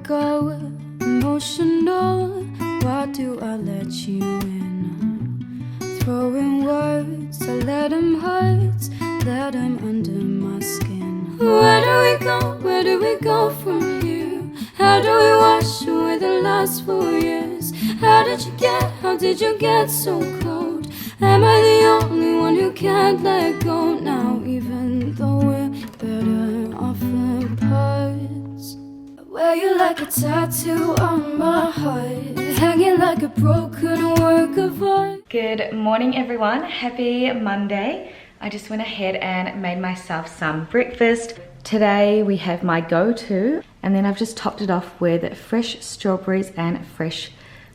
go emotional? Why do I let you in? Throwing words, I let them hurt, let them under my skin. Where do we go? Where do we go from here? How do we wash away the last 4 years? How did you get so cold? Am I the only one who can't let go now? Even though we're better off apart, I wear you like a tattoo on my heart, hanging like a broken work of art. Good morning everyone, happy Monday. I just went ahead and made myself some breakfast. Today we have my go-to, and then I've just topped it off with fresh strawberries and fresh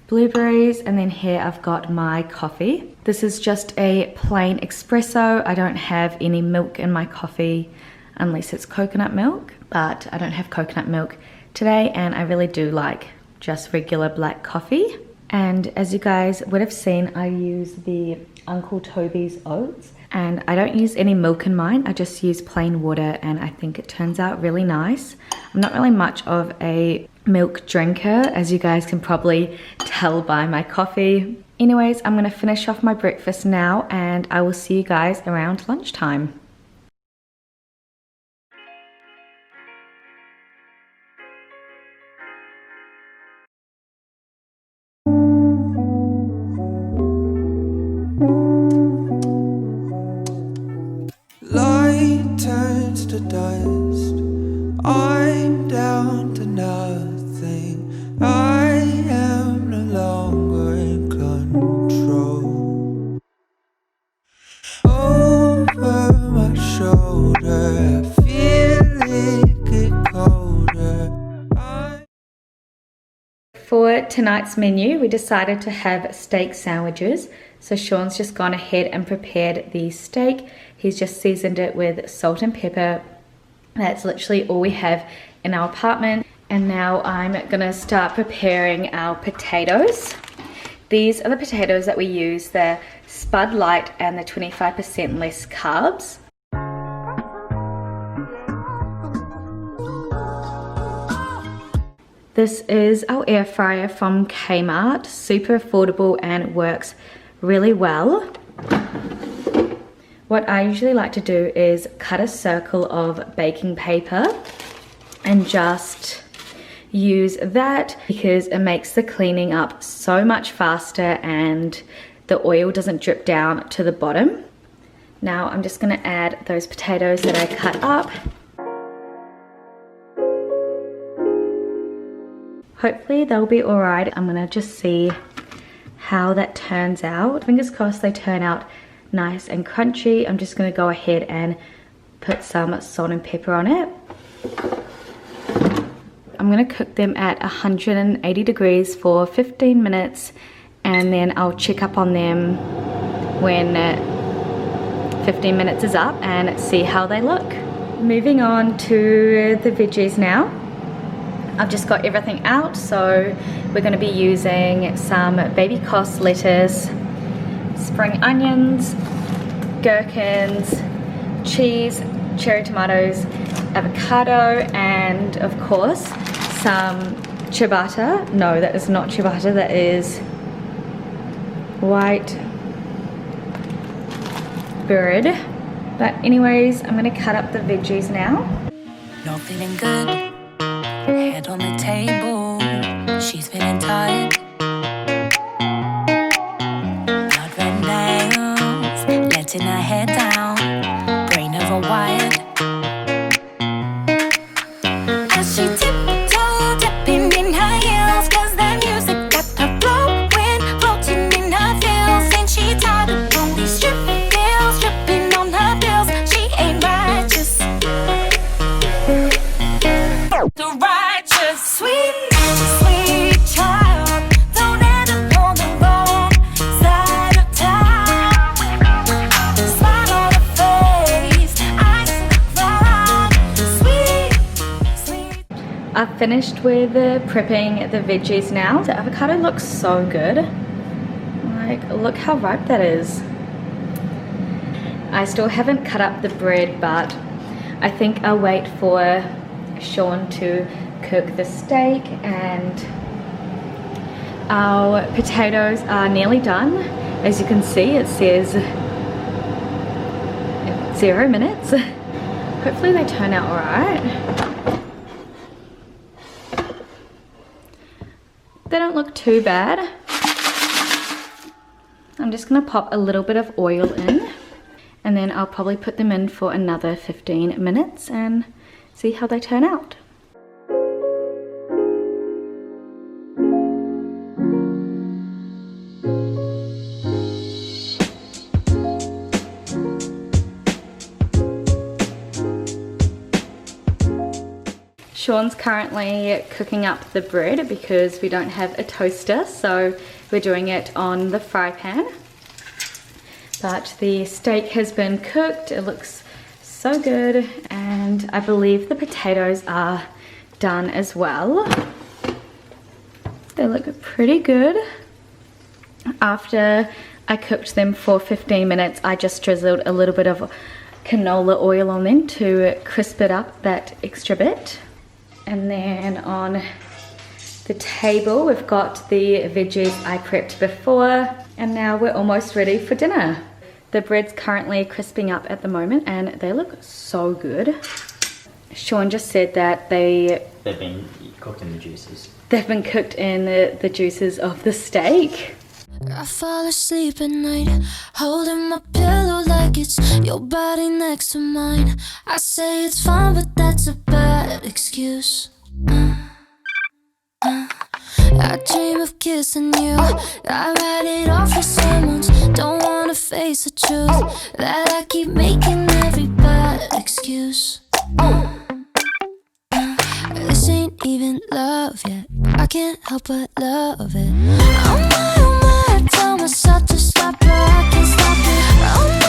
blueberries, and then here I've got my coffee. This is just a plain espresso. I don't have any milk in my coffee unless it's coconut milk, but I don't have coconut milk today, and I really do like just regular black coffee. And as you guys would have seen, I use the Uncle Toby's oats, and I don't use any milk in mine. I just use plain water, and I think it turns out really nice. I'm not really much of a milk drinker, as you guys can probably tell by my coffee. Anyways, I'm gonna finish off my breakfast now, and I will see you guys around lunchtime. Light turns to dust, I'm down to nothing, I am no longer in control. Over my shoulder, I feel it get colder. For tonight's menu, we decided to have steak sandwiches. So Sean's just gone ahead and prepared the steak. He's just seasoned it with salt and pepper. That's literally all we have in our apartment. And now I'm gonna start preparing our potatoes. These are the potatoes that we use, the Spud Light and the 25% less carbs. This is our air fryer from Kmart, super affordable and works really well. What I usually like to do is cut a circle of baking paper and just use that because it makes the cleaning up so much faster and the oil doesn't drip down to the bottom. Now I'm just gonna add those potatoes that I cut up. Hopefully they'll be all right. I'm gonna just see how that turns out. Fingers crossed they turn out nice and crunchy. I'm just gonna go ahead and put some salt and pepper on it. I'm gonna cook them at 180 degrees for 15 minutes, and then I'll check up on them when 15 minutes is up and see how they look. Moving on to the veggies now. I've just got everything out, so we're going to be using some baby cos lettuce, spring onions, gherkins, cheese, cherry tomatoes, avocado, and of course some ciabatta. No, that is not ciabatta, that is white bread. But anyways, I'm going to cut up the veggies now. Not feeling good. Head on the table, she's feeling tired. Blood red nails, letting her head down, brain overwired. As she tiptoe, dipping in her heels, 'cause the music got her flowing, floating in her feels. Ain't she tired of all these strip bills, dripping on her bills? She ain't righteous. The righteous, sweet, sweet child. Don't end up on the wrong side of town. Smile on her face, eyes round. Sweet, sweet. I've finished with prepping the veggies now. The avocado looks so good. Like, look how ripe that is. I still haven't cut up the bread, but I think I'll wait for Sean to cook the steak, and our potatoes are nearly done. As you can see, it says 0 minutes. Hopefully they turn out alright. They don't look too bad. I'm just gonna pop a little bit of oil in, and then I'll probably put them in for another 15 minutes and see how they turn out. Sean's currently cooking up the bread because we don't have a toaster, so we're doing it on the fry pan. But the steak has been cooked, it looks so good, and I believe the potatoes are done as well. They look pretty good. After I cooked them for 15 minutes, I just drizzled a little bit of canola oil on them to crisp it up that extra bit. And then on the table, we've got the veggies I prepped before, and now we're almost ready for dinner. The bread's currently crisping up at the moment, and they look so good. Sean just said that they've been cooked in the juices. They've been cooked in the juices of the steak. I fall asleep at night, holding my pillow like it's your body next to mine. I say it's fine, but that's a bad excuse. I dream of kissing you, I write it off as someone's. Don't wanna face the truth that I keep making every bad excuse. This ain't even love yet, I can't help but love it. Oh my, I tell myself to stop, but I can't stop it. Oh